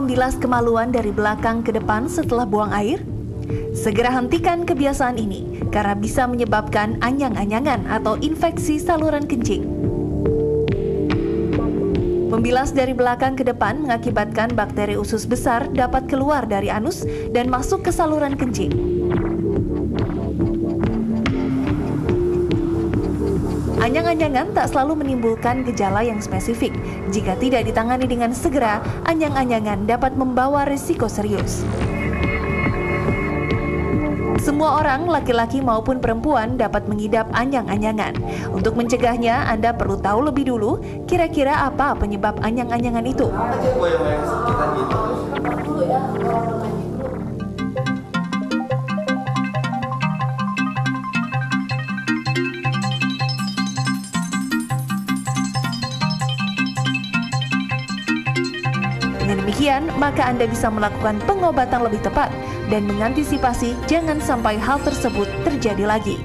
membilas kemaluan dari belakang ke depan setelah buang air? Segera hentikan kebiasaan ini karena bisa menyebabkan anyang-anyangan atau infeksi saluran kencing. Membilas dari belakang ke depan mengakibatkan bakteri usus besar dapat keluar dari anus dan masuk ke saluran kencing. Anyang-anyangan tak selalu menimbulkan gejala yang spesifik. Jika tidak ditangani dengan segera, anyang-anyangan dapat membawa risiko serius. Semua orang, laki-laki maupun perempuan, dapat mengidap anyang-anyangan. Untuk mencegahnya, Anda perlu tahu lebih dulu kira-kira apa penyebab anyang-anyangan itu. Dengan demikian, maka Anda bisa melakukan pengobatan lebih tepat dan mengantisipasi jangan sampai hal tersebut terjadi lagi.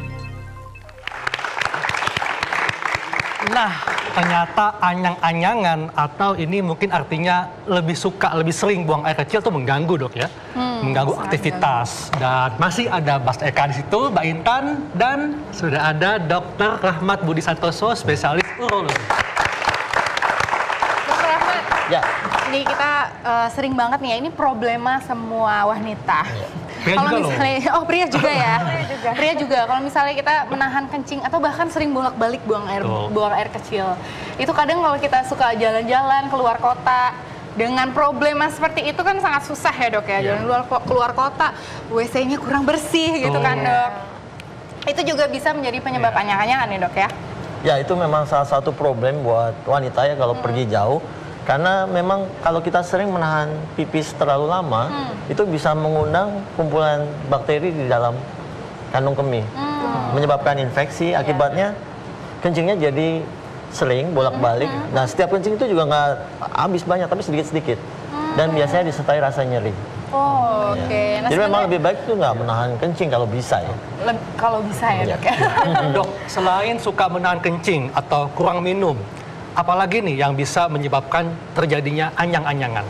Nah, ternyata anyang-anyangan atau ini mungkin artinya lebih sering buang air kecil itu mengganggu, Dok ya. Mengganggu aktivitas. Dan masih ada Mas Eka di situ, Mbak Intan, dan sudah ada Dr. Rahmat Budi Santoso, spesialis urologi. Dr. Rahmat, ya. ini kita sering banget nih ya, ini problema semua wanita. Pria Kalau juga misalnya, oh pria juga ya, pria juga. Kalau misalnya kita menahan kencing atau bahkan sering bolak-balik buang air kecil, itu kadang kalau kita suka jalan-jalan keluar kota dengan problema seperti itu kan sangat susah ya dok ya. Jalan keluar kota, WC-nya kurang bersih gitu kan dok. Itu juga bisa menjadi penyebab anyang-anyangan nih dok ya. Ya itu memang salah satu problem buat wanita ya kalau pergi jauh. Karena memang kalau kita sering menahan pipis terlalu lama, itu bisa mengundang kumpulan bakteri di dalam kandung kemih. Menyebabkan infeksi, akibatnya kencingnya jadi sering, bolak-balik. Nah setiap kencing itu juga nggak habis banyak, tapi sedikit-sedikit. Dan biasanya disertai rasa nyeri. Oh, oke. Nah, jadi memang lebih baik itu nggak menahan kencing kalau bisa ya. Kalau bisa ya dok ya. Dok, selain suka menahan kencing atau kurang minum, apalagi nih yang bisa menyebabkan terjadinya anyang-anyangan?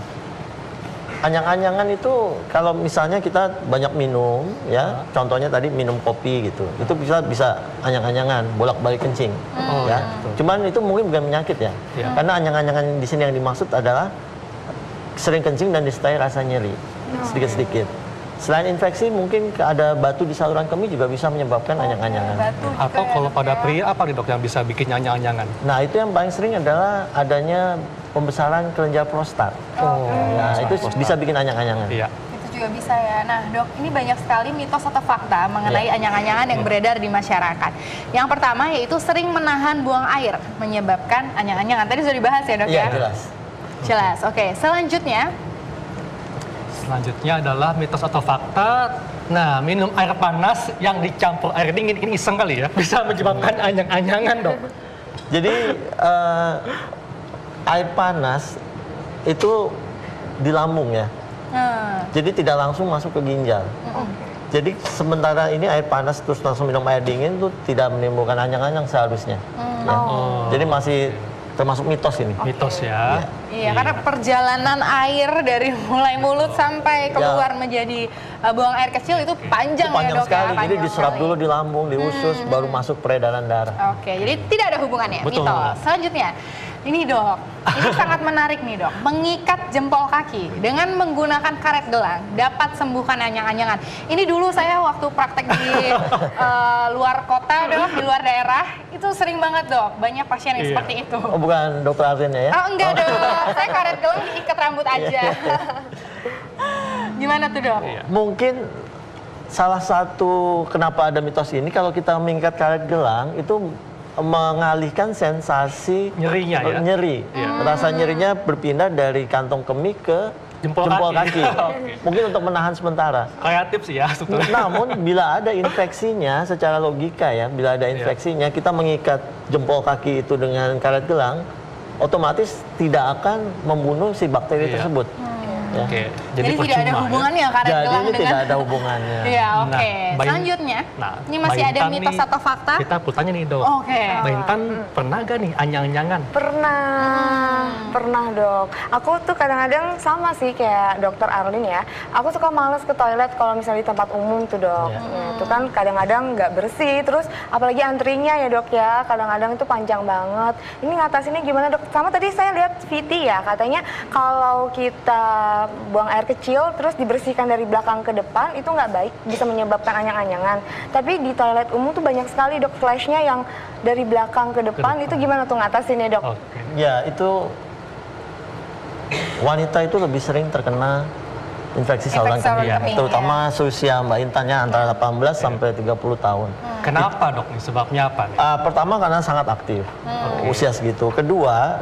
Anyang-anyangan itu kalau misalnya kita banyak minum ya, contohnya tadi minum kopi gitu, itu bisa anyang-anyangan, bolak-balik kencing. Ya. Cuman itu mungkin bukan penyakit ya, karena anyang-anyangan di sini yang dimaksud adalah sering kencing dan disertai rasa nyeri sedikit-sedikit. Selain infeksi, mungkin ada batu di saluran kemih juga bisa menyebabkan anyang-anyangan. Atau kalau pada pria, apa nih dok yang bisa bikin anyang-anyangan? Nah, itu yang paling sering adalah adanya pembesaran kelenjar prostat. Nah, itu bisa bikin anyang-anyangan. Iya. Itu juga bisa ya. Nah dok, ini banyak sekali mitos atau fakta mengenai anyang-anyangan yang beredar di masyarakat. Yang pertama yaitu sering menahan buang air menyebabkan anyang-anyangan. Tadi sudah dibahas ya dok ya? Iya, jelas. Jelas, oke. Selanjutnya adalah mitos atau fakta. Nah, minum air panas yang dicampur air dingin, ini iseng kali ya, bisa menyebabkan anyang-anyangan dok. Jadi air panas itu di lambung ya. Jadi tidak langsung masuk ke ginjal. Jadi sementara ini air panas terus langsung minum air dingin itu tidak menimbulkan anyang-anyang seharusnya. Ya. Jadi masih termasuk mitos ini. Mitos ya. Iya, karena perjalanan air dari mulai mulut sampai keluar menjadi buang air kecil itu panjang, itu panjang ya dok sekali. ya? Jadi diserap dulu di lambung, di usus, baru masuk peredaran darah. Oke, jadi tidak ada hubungannya. Betul. Mitos. Selanjutnya, ini dok, ini sangat menarik nih dok. Mengikat jempol kaki dengan menggunakan karet gelang dapat sembuhkan anyang-anyangan. Ini dulu saya waktu praktek di luar kota dok, di luar daerah, itu sering banget dok. Banyak pasien yang seperti itu. Oh bukan dokter Arvin ya? Oh enggak dok, saya karet gelang diikat rambut aja. Gimana tuh dok? Mungkin salah satu kenapa ada mitos ini, kalau kita mengikat karet gelang itu mengalihkan sensasi Nyerinya ya? nyeri. Rasa nyerinya berpindah dari kantong kemih ke jempol kaki. Mungkin untuk menahan sementara. Kreatif sih ya sebetulnya. Namun bila ada infeksinya, secara logika ya, bila ada infeksinya, kita mengikat jempol kaki itu dengan karet gelang, otomatis tidak akan membunuh si bakteri tersebut. Oke, Jadi tidak ada hubungannya karet Jadi gelang ini dengan... tidak ada hubungannya. Iya, oke. Nah, Selanjutnya, ini masih Mbak ada Intan mitos nih, atau fakta? Kita bertanya nih dok. Oke. Mbak Intan pernah gak nih anyang-anyangan? Pernah dok. Aku tuh kadang-kadang sama sih kayak dokter Arlin ya. Aku suka males ke toilet kalau misalnya di tempat umum tuh dok. Itu kan kadang-kadang nggak bersih. Terus apalagi antrinya ya dok ya. Kadang-kadang itu panjang banget. Ini ngatasinnya gimana dok? Sama tadi saya lihat VT ya. Katanya kalau kita buang air kecil terus dibersihkan dari belakang ke depan itu nggak baik. Bisa menyebabkan anyang-anyangan. Tapi di toilet umum tuh banyak sekali dok flashnya yang dari belakang ke depan. Itu gimana tuh ngatasinnya dok? Oke. Ya, itu wanita itu lebih sering terkena infeksi saluran kemih, terutama usia Mbak Intannya antara 18 sampai 30 tahun. Kenapa dok nih? Sebabnya apa nih? Pertama karena sangat aktif usia segitu. Kedua,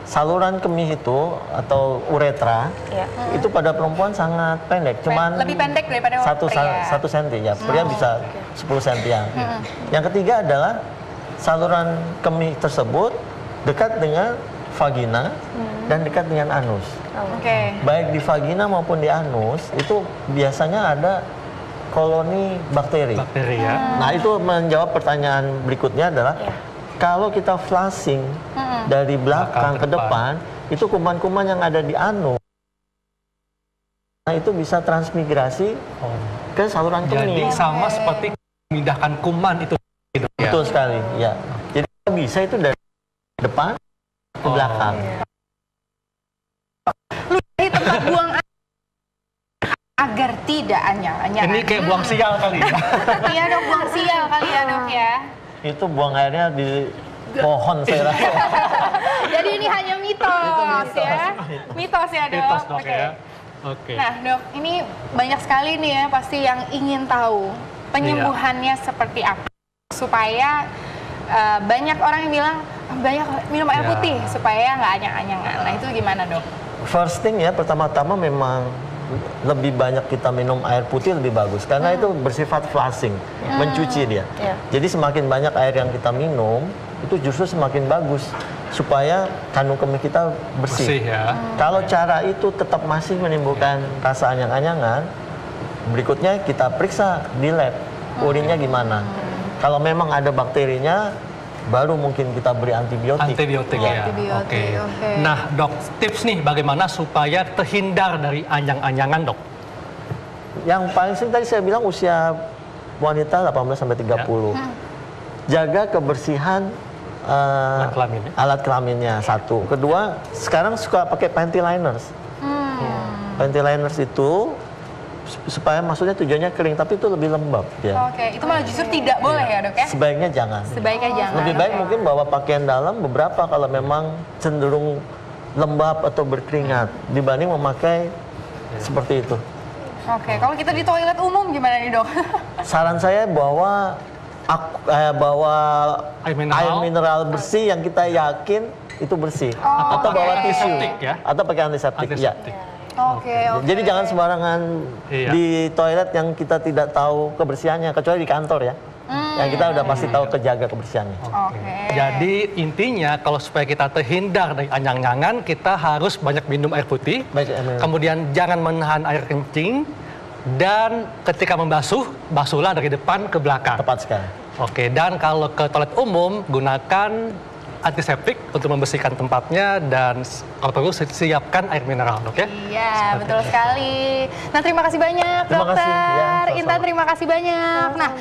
saluran kemih itu atau uretra itu pada perempuan sangat pendek, cuman lebih pendek daripada pria. 1 senti ya. Pria bisa 10 sentian. Yang ketiga adalah saluran kemih tersebut dekat dengan vagina dan dekat dengan anus. Baik di vagina maupun di anus itu biasanya ada koloni bakteri. Bakteri ya. Nah itu menjawab pertanyaan berikutnya adalah kalau kita flushing dari belakang ke depan itu kuman-kuman yang ada di anus, nah itu bisa transmigrasi ke saluran kemih. Jadi sama seperti memindahkan kuman itu. Betul sekali, ya. Jadi bisa itu dari depan ke belakang. Lu dari tempat buang air agar tidak anyang-anyangan. Ini kayak buang sial kali ya. Iya dok, buang sial kali ya dok ya. Itu buang airnya di pohon saya rasa. Jadi ini hanya mitos ya. Mitos ya dok. Mitos dok ya. Oke. Nah dok, ini banyak sekali nih ya pasti yang ingin tahu penyembuhannya seperti apa. Supaya banyak orang yang bilang banyak minum air putih supaya nggak anyang-anyangan. Nah itu gimana dok? First thing ya, pertama-tama memang lebih banyak kita minum air putih lebih bagus karena itu bersifat flushing, mencuci dia. Jadi semakin banyak air yang kita minum itu justru semakin bagus supaya kandung kemih kita bersih. Ya. Kalau cara itu tetap masih menimbulkan rasa anyang-anyangan, berikutnya kita periksa di lab urinnya gimana. Kalau memang ada bakterinya, baru mungkin kita beri antibiotik. Antibiotik ya. Oke. Nah dok, tips nih bagaimana supaya terhindar dari anyang-anyangan dok? Yang paling sering tadi saya bilang usia wanita 18 sampai 30. Jaga kebersihan alat kelaminnya satu. Kedua, sekarang suka pakai panty liners. Panty liners itu supaya maksudnya tujuannya kering, tapi itu lebih lembab ya. Oke, itu malah justru tidak boleh ya dok ya? Sebaiknya jangan. Sebaiknya jangan. Lebih baik mungkin bawa pakaian dalam beberapa kalau memang cenderung lembab atau berkeringat dibanding memakai seperti itu. Oke, kalau kita di toilet umum gimana nih dok? Saran saya bawa air mineral bersih yang kita yakin itu bersih, atau bawa tisu, atau pakai antiseptik. Ya. Oke. Jadi jangan sembarangan di toilet yang kita tidak tahu kebersihannya, kecuali di kantor ya. Yang kita udah pasti tahu kejaga kebersihannya. Jadi intinya kalau supaya kita terhindar dari anyang-anyangan, kita harus banyak minum air putih. Kemudian jangan menahan air kencing. Dan ketika membasuh, basuhlah dari depan ke belakang. Tepat sekali. Oke, dan kalau ke toilet umum, gunakan antiseptik untuk membersihkan tempatnya dan kalau perlu siapkan air mineral, dok ya? Iya, betul sekali. Nah, terima kasih banyak, dokter. Ya, Intan, terima kasih banyak. Nah.